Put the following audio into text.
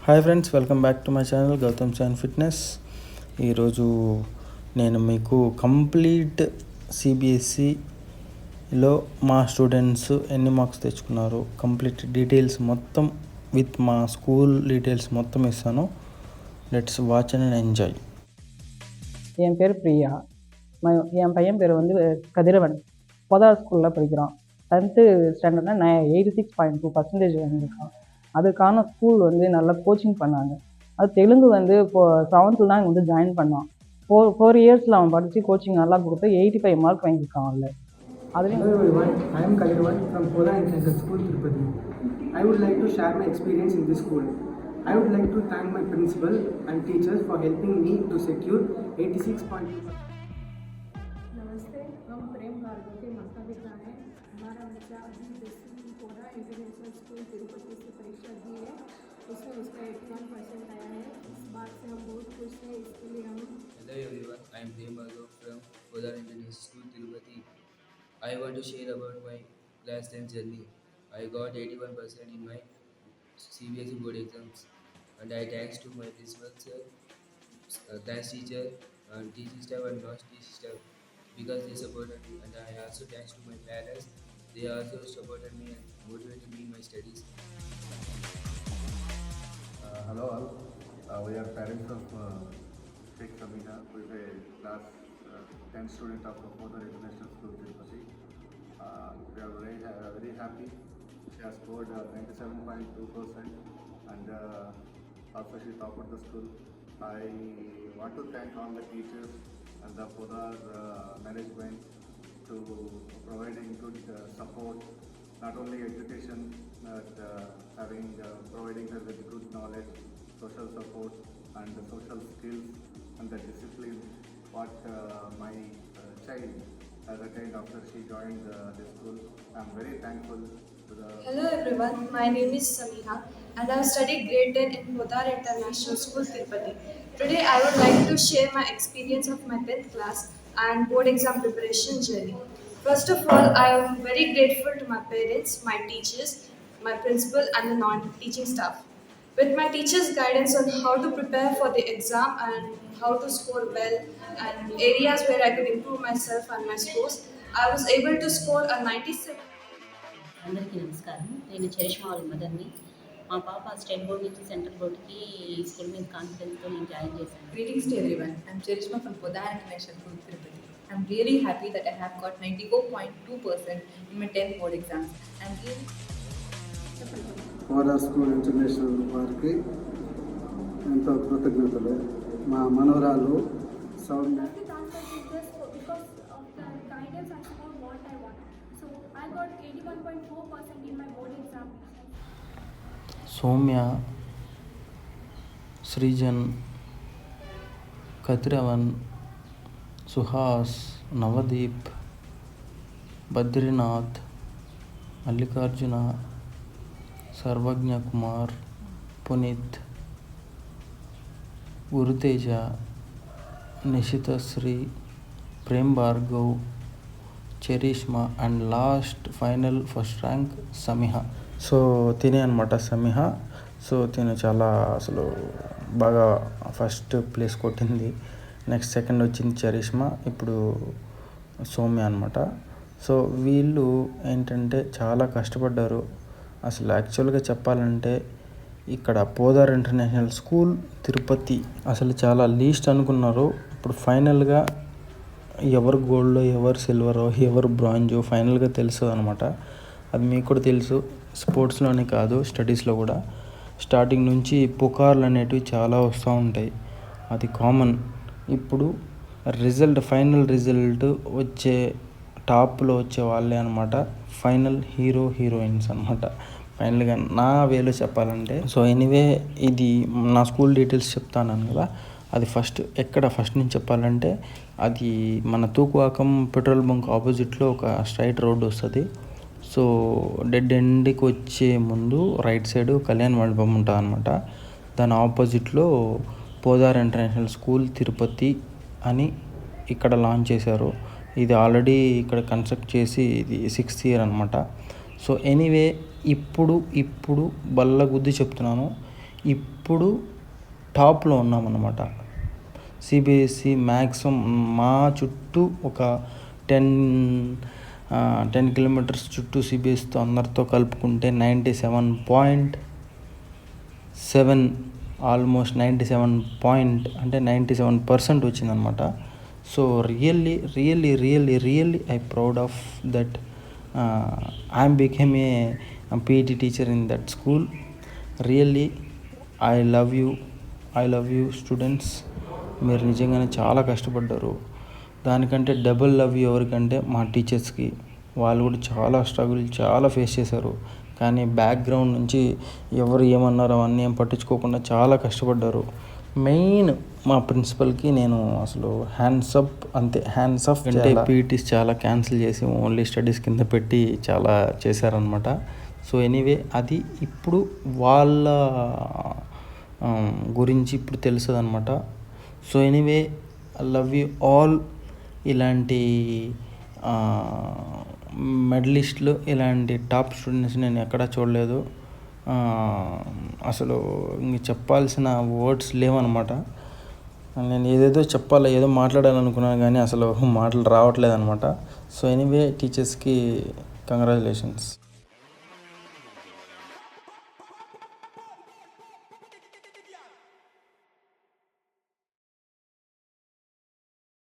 Hi friends, welcome back to my channel Gautam చాన్ fitness. ఈరోజు నేను మీకు కంప్లీట్ సిబిఎస్ఈలో మా స్టూడెంట్స్ ఎన్ని మార్క్స్ తెచ్చుకున్నారు, కంప్లీట్ డీటెయిల్స్ మొత్తం విత్ మా స్కూల్ డీటెయిల్స్ మొత్తం ఇస్తాను. Let's watch and enjoy. என் பேர் பிரியா. என் பையன் பேர் வந்து கதிரவன். போதார் ஸ்கூலில் படிக்கிறான். 10th ஸ்டாண்டர்டில் 86.2% வாங்கியிருக்கான். அதுக்கான ஸ்கூல் வந்து நல்லா கோச்சிங் பண்ணாங்க. அது தெலுங்கு வந்து இப்போது 7th தான் இங்கே வந்து ஜாயின் பண்ணான். 4 இயர்ஸில் அவன் படித்து கோச்சிங் நல்லா கொடுத்து 85 மார்க் வாங்கியிருக்கான் அதில். அதுலேயும் Hello everyone, I am Kadivan from Podar International School, Tirupati. I would like to share my experience in this school. I would like to thank my principal and teachers for helping me to secure 86.2%. नमस्ते, हम प्रेम भार्गव के माता पिता हैं. हमारा बच्चा अभी 10वीं पोदार इंटरनेशनल स्कूल तिरुपति से परीक्षा दी है. उसमें उसका 81% आया है. इस बात से हम बहुत खुश हैं. इसके लिए हम Hello everyone, I am Prem Bhargav from Podar International School, Tirupati. I want to share about my class 10th journey. I got 81% in my CBSE board exams, and I thanks to my principal sir, class teacher, and teaching staff and non-teaching staff because they supported me, and I also thanks to my parents. They also supported me and motivated me in my studies. Hello all, we are parents of Sheikh Samina, who is a class 10 student of Podar International School, Tirupati. We are very happy. She has scored 97.2% and also she topped the school. I want to thank all the teachers and the Podar management to providing good support, not only education but providing her with good knowledge, social support and the social skills and the discipline what my child has attained after she joined this school. I am very thankful to the... Hello everyone, my name is Samiha and I have studied grade 10 in Podar International School, Tirupati. Today I would like to share my experience of my 10th class and board exam preparation journey. First of all, I am very grateful to my parents, my teachers, my principal and the non-teaching staff. With my teachers' guidance on how to prepare for the exam and how to score well and areas where I could improve myself and my scores, I was able to score a 97. అందరికీ నమస్కారం. నేను charisma వాళ్ళ మదర్ని. మా పాప state board నుంచి central బోర్డ్కి school మీద కాన్ఫిడెన్స్తో నేను జాయిన్ చేశాను. Greetings to everyone. I'm Charishma from Podar International School, Tirupati. I'm really happy that I have got 94.2% in my 10th board exams. I'm really Podar school international వారికి ఎంతో కృతజ్ఞతలు. మా మనవరాలు Soumya. because of the guidance I scored what I want. So I got 81.4% in my board exam. Soumya, Srujan, Kadiravan, Suhas, Navdeep, Badrinath, Mallikarjuna, Sarvagna Kumar, Puneeth, Guruteja, Nishithasri, Prem Bhargav, Charishma and last final first rank Samiha. So తినే అనమాట Samiha. So తిను చాలా అసలు బాగా ఫస్ట్ ప్లేస్ కొట్టింది. నెక్స్ట్ సెకండ్ వచ్చింది చరిష్మా, ఇప్పుడు సౌమ్య అనమాట. సో వీళ్ళు ఏంటంటే చాలా కష్టపడ్డారు. అసలు యాక్చువల్గా చెప్పాలంటే ఇక్కడ పోదార్ ఇంటర్నేషనల్ స్కూల్ తిరుపతి అసలు చాలా లీస్ట్ అనుకున్నారు. ఇప్పుడు ఫైనల్గా ఎవరు గోల్డో, ఎవరు సిల్వరో, ఎవరు బ్రాంజో ఫైనల్గా తెలుస్తుంది అనమాట. అది మీకు కూడా తెలుసు, స్పోర్ట్స్లోనే కాదు స్టడీస్లో కూడా స్టార్టింగ్ నుంచి పుకార్లు అనేటివి చాలా వస్తూ ఉంటాయి, అది కామన్. ఇప్పుడు ఫైనల్ రిజల్ట్ వచ్చే టాప్లో వచ్చే వాళ్ళే అనమాట ఫైనల్ హీరోయిన్స్ అనమాట. ఫైనల్గా నా వేలో చెప్పాలంటే. సో ఎనీవే, ఇది నా స్కూల్ డీటెయిల్స్ చెప్తాను కదా, అది ఫస్ట్ నుంచి చెప్పాలంటే అది మన తూకువాకం పెట్రోల్ బంక్ ఆపోజిట్లో ఒక స్ట్రైట్ రోడ్డు వస్తుంది. సో డెడ్ ఎండ్కి వచ్చే ముందు రైట్ సైడ్ కళ్యాణ్ మండపం ఉంటుంది అనమాట. దాని ఆపోజిట్లో పోదార్ ఇంటర్నేషనల్ స్కూల్ తిరుపతి అని ఇక్కడ లాంచ్ చేశారు. ఇది ఆల్రెడీ ఇక్కడ కన్స్ట్రక్ట్ చేసి ఇది 6th ఇయర్ అనమాట. సో ఎనీవే, ఇప్పుడు బల్ల గుద్ది చెప్తున్నాను, ఇప్పుడు టాప్లో ఉన్నామన్నమాట. సిబిఎస్ఈ మ్యాక్సిమం మా చుట్టూ ఒక 10 కిలోమీటర్స్ చుట్టూ సిబిఎస్ఈతో అందరితో కలుపుకుంటే 97.7 ఆల్మోస్ట్ 97% వచ్చిందనమాట. So really I proud of that. I'm became a PET teacher in that school. Really I love you students. మీరు నిజంగానే చాలా కష్టపడ్డారు. దానికంటే డబుల్ లవ్ యూ ఎవరికంటే మా టీచర్స్కి. వాళ్ళు కూడా చాలా స్ట్రగుల్ చాలా ఫేస్ చేశారు. కానీ బ్యాక్గ్రౌండ్ నుంచి ఎవరు ఏమన్నారో అవన్నీ ఏం పట్టించుకోకుండా చాలా కష్టపడ్డారు. మెయిన్ మా ప్రిన్సిపల్కి నేను అసలు హ్యాండ్స్ అప్ అంటే పీటీస్ చాలా క్యాన్సిల్ చేసి ఓన్లీ స్టడీస్ కింద పెట్టి చాలా చేశారనమాట. సో ఎనీవే అది ఇప్పుడు వాళ్ళ గురించి ఇప్పుడు తెలుస్తుంది అనమాట. So anyway I love you all. ఇలాంటి మెడలిస్టులు ఇలాంటి టాప్ స్టూడెంట్స్ నేను ఎక్కడా చూడలేదు. అసలు ఇంక చెప్పాల్సిన వర్డ్స్ లేవన్నమాట. నేను ఏదో మాట్లాడాలనుకున్నాను కానీ అసలు మాటలు రావట్లేదు అనమాట. సో ఎనీవే టీచర్స్కి కంగ్రాచులేషన్స్.